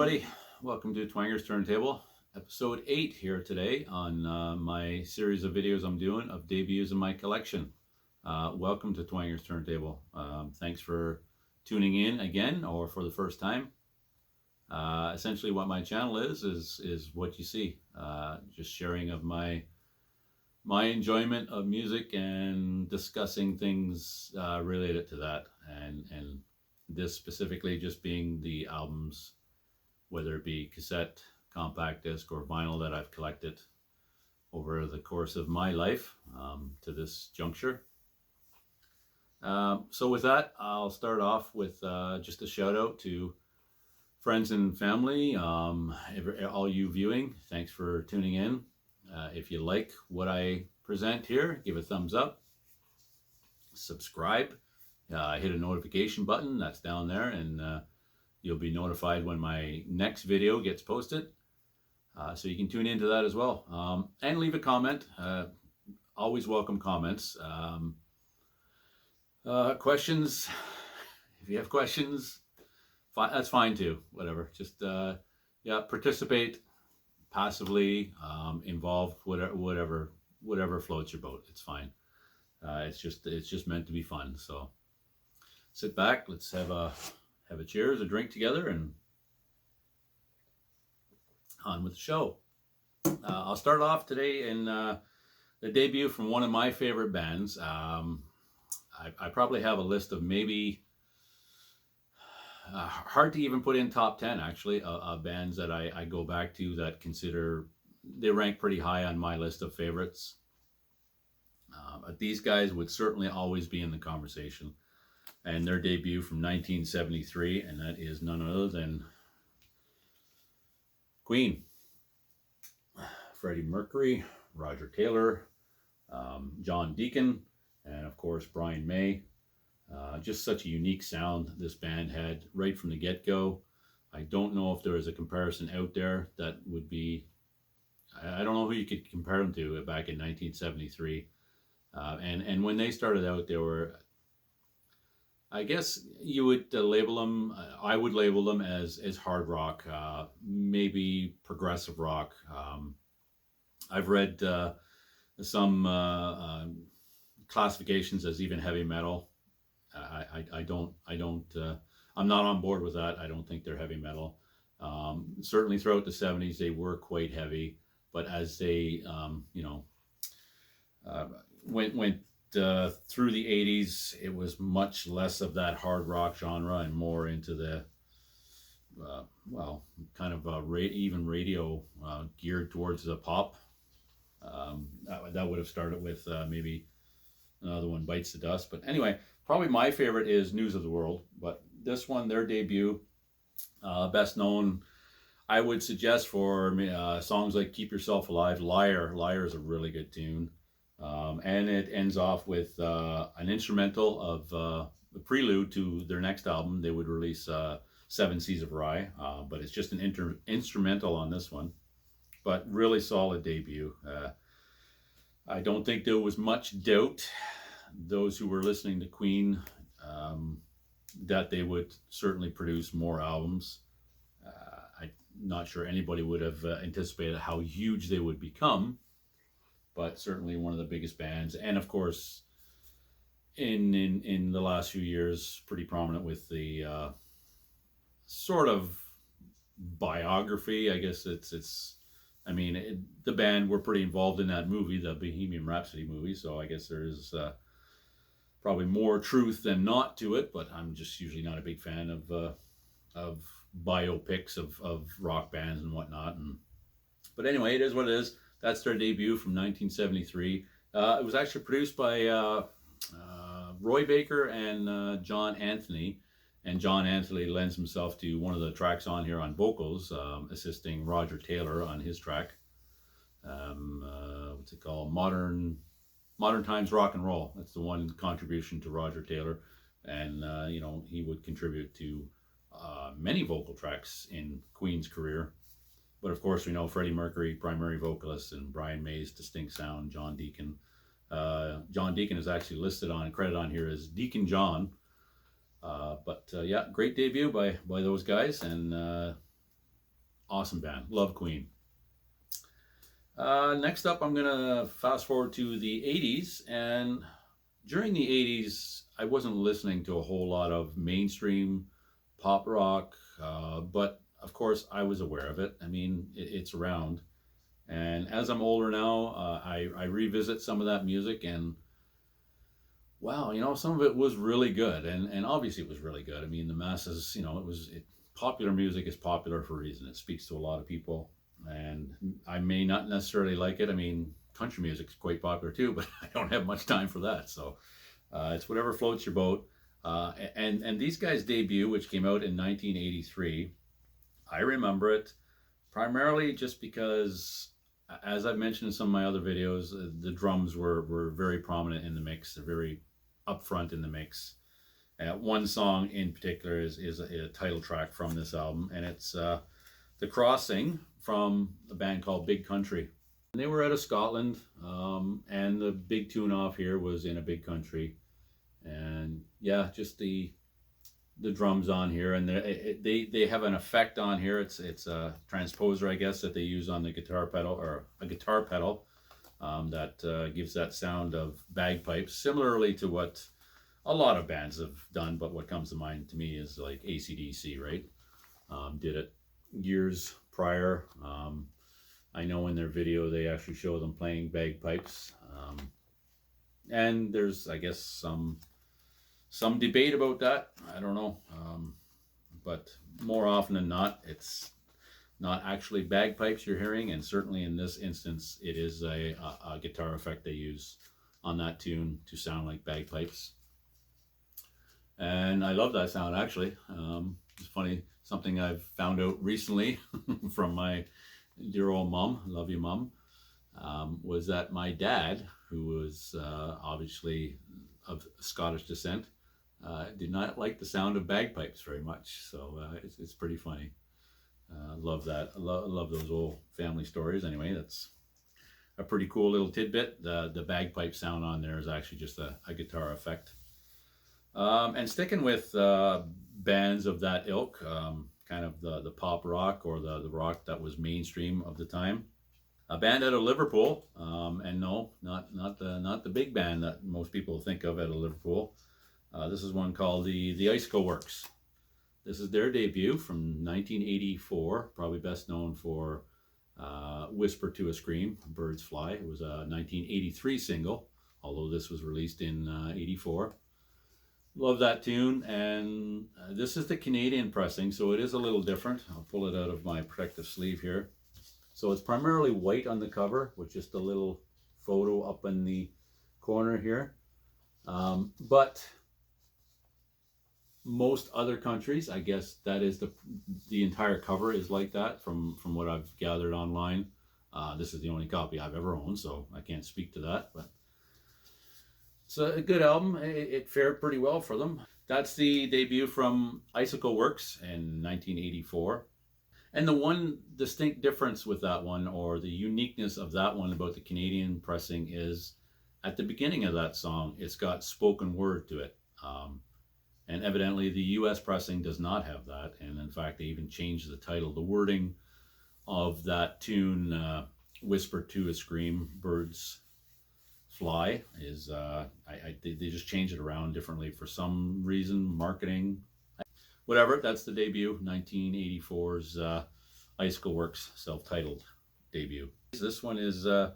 everybody. Welcome to Twanger's Turntable, episode 8 here today on my series of videos I'm doing of debuts in my collection. Welcome to Twanger's Turntable. Thanks for tuning in again or for the first time. Essentially what my channel is what you see. Just sharing of my enjoyment of music and discussing things related to that, and this specifically just being the albums, whether it be cassette, compact disc, or vinyl that I've collected over the course of my life to this juncture. So with that, I'll start off with just a shout out to friends and family, all you viewing, thanks for tuning in. If you like what I present here, give a thumbs up, subscribe, hit a notification button that's down there, and you'll be notified when my next video gets posted. So you can tune into that as well. And leave a comment. Always welcome comments. Questions, if you have questions, that's fine too. Whatever. Just participate passively, involved, whatever floats your boat. It's fine. It's just meant to be fun. So sit back. Let's have a cheers, a drink together, and on with the show. I'll start off today in the debut from one of my favorite bands. I probably have a list of maybe hard to even put in top 10 actually, of bands that I go back to that they rank pretty high on my list of favorites. But these guys would certainly always be in the conversation. And their debut from 1973, and that is none other than Queen. Freddie Mercury, Roger Taylor, John Deacon, and of course Brian May. Just such a unique sound this band had right from the get-go. I don't know if there is a comparison out there that would be, I don't know who you could compare them to back in 1973. And when they started out, they were, I guess you would label them, I would label them as hard rock, maybe progressive rock. I've read some classifications as even heavy metal. I'm not on board with that. I don't think they're heavy metal. Certainly throughout the 70s, they were quite heavy, but as they, went through the 80s, it was much less of that hard rock genre and more into the kind of even radio geared towards the pop. That would have started with maybe another one, Bites the Dust. But anyway, probably my favorite is News of the World. But this one, their debut, best known, I would suggest for songs like Keep Yourself Alive, Liar. Liar is a really good tune. And it ends off with an instrumental of the prelude to their next album. They would release 7 Seas of Rye, but it's just an instrumental on this one. But really solid debut. I don't think there was much doubt, those who were listening to Queen, that they would certainly produce more albums. I'm not sure anybody would have anticipated how huge they would become, but certainly one of the biggest bands. And of course, in the last few years, pretty prominent with the sort of biography, I guess the band were pretty involved in that movie, the Bohemian Rhapsody movie, so I guess there is probably more truth than not to it, but I'm just usually not a big fan of biopics of rock bands and whatnot. But anyway, it is what it is. That's their debut from 1973. It was actually produced by Roy Baker and John Anthony. And John Anthony lends himself to one of the tracks on here on vocals, assisting Roger Taylor on his track. What's it called? Modern Times Rock and Roll. That's the one contribution to Roger Taylor. And, he would contribute to many vocal tracks in Queen's career. But of course, we know Freddie Mercury, primary vocalist, and Brian May's distinct sound, John Deacon. John Deacon is actually listed on, credit on here as Deacon John. But great debut by those guys, and awesome band. Love Queen. Next up, I'm gonna fast forward to the 80s, and during the 80s, I wasn't listening to a whole lot of mainstream pop rock, but of course I was aware of it. I mean, it's around. And as I'm older now, I revisit some of that music, and wow, some of it was really good, and obviously it was really good. I mean, the masses, popular music is popular for a reason. It speaks to a lot of people, and I may not necessarily like it. I mean, country music is quite popular too, but I don't have much time for that. So it's whatever floats your boat. And these guys' debut, which came out in 1983, I remember it primarily just because, as I've mentioned in some of my other videos, the drums were very prominent in the mix. They're very upfront in the mix. One song in particular is a title track from this album, and it's The Crossing from a band called Big Country. And they were out of Scotland, and the big tune off here was In a Big Country. And yeah, just the drums on here, and they have an effect on here. It's a transposer, I guess, that they use on the guitar pedal, or a guitar pedal, that gives that sound of bagpipes, similarly to what a lot of bands have done. But what comes to mind to me is like AC/DC, right? Did it years prior. I know in their video they actually show them playing bagpipes, and there's, I guess, some debate about that. I don't know, but more often than not, it's not actually bagpipes you're hearing, and certainly in this instance, it is a guitar effect they use on that tune to sound like bagpipes. And I love that sound, actually. It's funny, something I've found out recently from my dear old mom, love you mom, was that my dad, who was obviously of Scottish descent, did not like the sound of bagpipes very much. So it's pretty funny. Love that. Love those old family stories. Anyway, that's a pretty cool little tidbit. The bagpipe sound on there is actually just a guitar effect. And sticking with bands of that ilk, kind of the pop rock, or the rock that was mainstream of the time. A band out of Liverpool, and no, not the big band that most people think of out of Liverpool. This is one called the Icicle Works. This is their debut from 1984, probably best known for Whisper to a Scream, Birds Fly. It was a 1983 single, although this was released in 84. Love that tune, and this is the Canadian pressing, so it is a little different. I'll pull it out of my protective sleeve here. So it's primarily white on the cover with just a little photo up in the corner here. But most other countries, I guess that is the entire cover is like that from what I've gathered online. This is the only copy I've ever owned, so I can't speak to that, but it's a good album. It fared pretty well for them. That's the debut from Icicle Works in 1984. And the one distinct difference with that one, or the uniqueness of that one about the Canadian pressing, is at the beginning of that song, it's got spoken word to it. And evidently the US pressing does not have that. And in fact, they even changed the title. The wording of that tune, Whisper to a Scream, Birds Fly, is, they just changed it around differently for some reason, marketing, whatever. That's the debut, 1984's Icicle Works self-titled debut. This one is from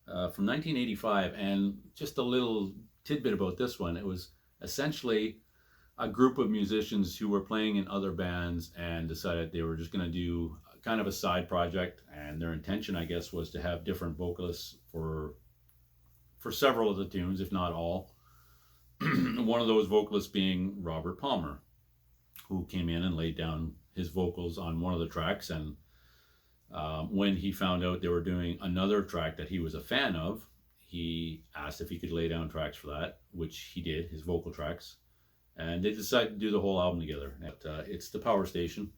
1985, and just a little tidbit about this one. It was essentially a group of musicians who were playing in other bands and decided they were just going to do kind of a side project, and their intention, I guess, was to have different vocalists for several of the tunes, if not all. One of those vocalists being Robert Palmer, who came in and laid down his vocals on one of the tracks. And when he found out they were doing another track that he was a fan of, he asked if he could lay down tracks for that, which he did, his vocal tracks. And they decided to do the whole album together. It's The Power Station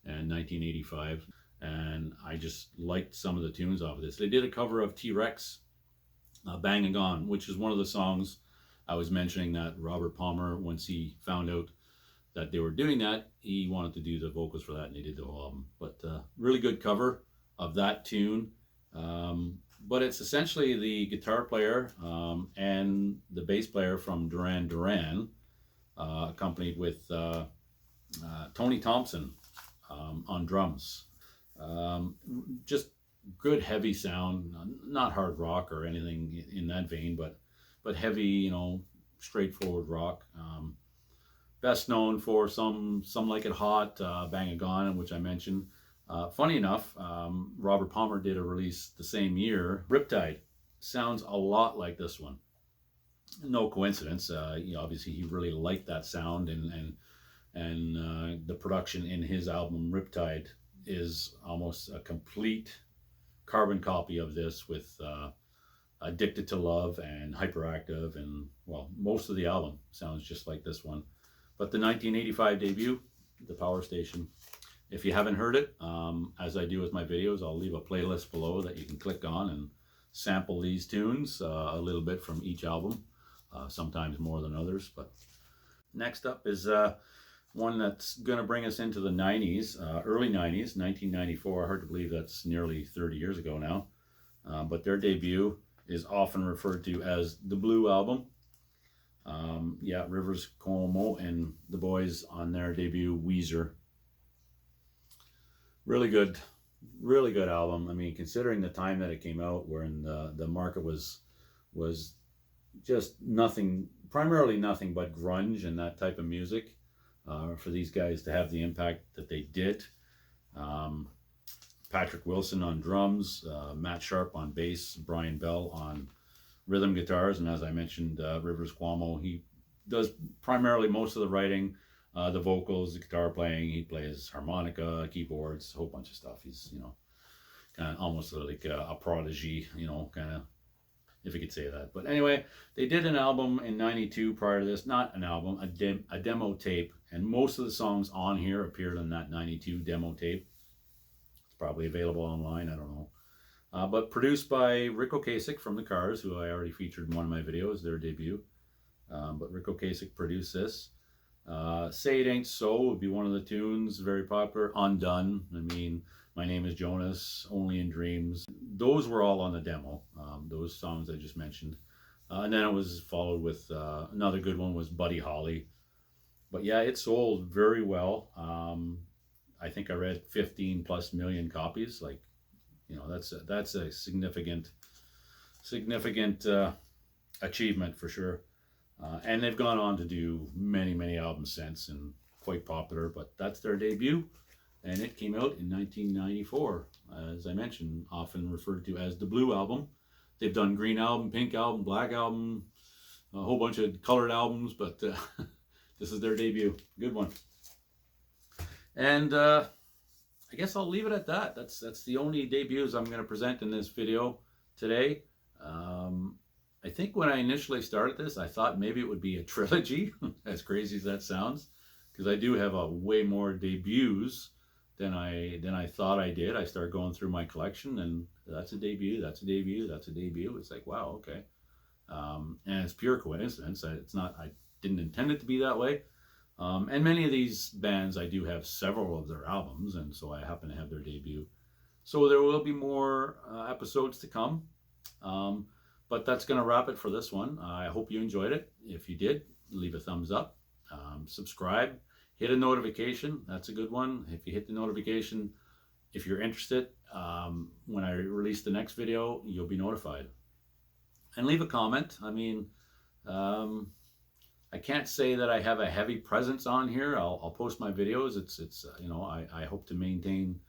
in 1985. And I just liked some of the tunes off of this. They did a cover of T-Rex, Bang and Gone, which is one of the songs I was mentioning that Robert Palmer, once he found out that they were doing that, he wanted to do the vocals for that, and they did the whole album. But really good cover of that tune. But it's essentially the guitar player and the bass player from Duran Duran, accompanied with Tony Thompson on drums. Just good heavy sound, not hard rock or anything in that vein, but heavy, you know, straightforward rock. Best known for some Like It Hot, Bang a Gone, which I mentioned. Funny enough, Robert Palmer did a release the same year. Riptide sounds a lot like this one. No coincidence. You know, obviously he really liked that sound, and the production in his album Riptide is almost a complete carbon copy of this, with Addicted to Love and Hyperactive, and well, most of the album sounds just like this one. But the 1985 debut, The Power Station. If you haven't heard it, as I do with my videos, I'll leave a playlist below that you can click on and sample these tunes, a little bit from each album, sometimes more than others. But next up is one that's going to bring us into the 90s, early 90s, 1994. Hard to believe that's nearly 30 years ago now. But their debut is often referred to as the Blue Album. Yeah, Rivers Cuomo and the boys on their debut, Weezer. Really good album. I mean, considering the time that it came out, wherein the market was just nothing, primarily nothing but grunge and that type of music, for these guys to have the impact that they did. Patrick Wilson on drums, Matt Sharp on bass, Brian Bell on rhythm guitars, and as I mentioned, Rivers Cuomo, he does primarily most of the writing, the vocals, the guitar playing. He plays harmonica, keyboards, a whole bunch of stuff. He's, you know, kind of almost like a prodigy, you know, kind of, if you could say that. But anyway, they did an album in '92 prior to this. Not an album, a demo tape, and most of the songs on here appeared on that '92 demo tape. It's probably available online, I don't know. But produced by Ric Ocasek from the Cars, who I already featured in one of my videos, their debut. But Ric Ocasek produced this. Say It Ain't So would be one of the tunes, very popular. Undone, I mean, My Name is Jonas, Only in Dreams. Those were all on the demo, those songs I just mentioned. And then it was followed with another good one was Buddy Holly. But yeah, it sold very well. I think I read 15+ million copies. Like, you know, that's a significant achievement for sure. And they've gone on to do many albums since, and quite popular, but that's their debut, and it came out in 1994. As I mentioned, often referred to as the Blue Album. They've done Green Album, Pink Album, Black Album, a whole bunch of colored albums, but this is their debut. Good one. And I guess I'll leave it at that. That's the only debuts I'm going to present in this video today. I think when I initially started this, I thought maybe it would be a trilogy, as crazy as that sounds, because I do have a way more debuts than I thought I did. I started going through my collection, and that's a debut, that's a debut, that's a debut. It's like, wow, okay. And it's pure coincidence. It's not, I didn't intend it to be that way. And many of these bands, I do have several of their albums, and so I happen to have their debut. So there will be more episodes to come. But that's going to wrap it for this one. I hope you enjoyed it. If you did, leave a thumbs up, subscribe, hit a notification. That's a good one. If you hit the notification, if you're interested, when I release the next video, you'll be notified. And leave a comment. I mean, I can't say that I have a heavy presence on here. I'll post my videos. It's you know, I hope to maintain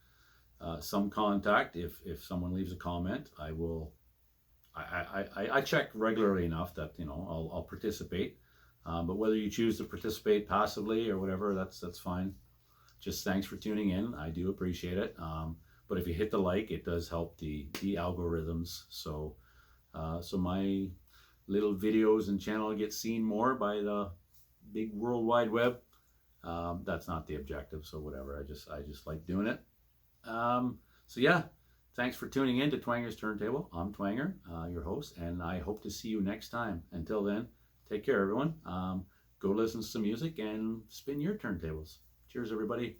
some contact. If someone leaves a comment, I will. I check regularly enough that, you know, I'll participate. But whether you choose to participate passively or whatever, that's fine. Just thanks for tuning in. I do appreciate it. But if you hit the like, it does help the algorithms. So my little videos and channel get seen more by the big World Wide Web. That's not the objective. So whatever. I just like doing it. So yeah. Thanks for tuning in to Twanger's Turntable. I'm Twanger, your host, and I hope to see you next time. Until then, take care, everyone. go listen to some music and spin your turntables. Cheers, everybody.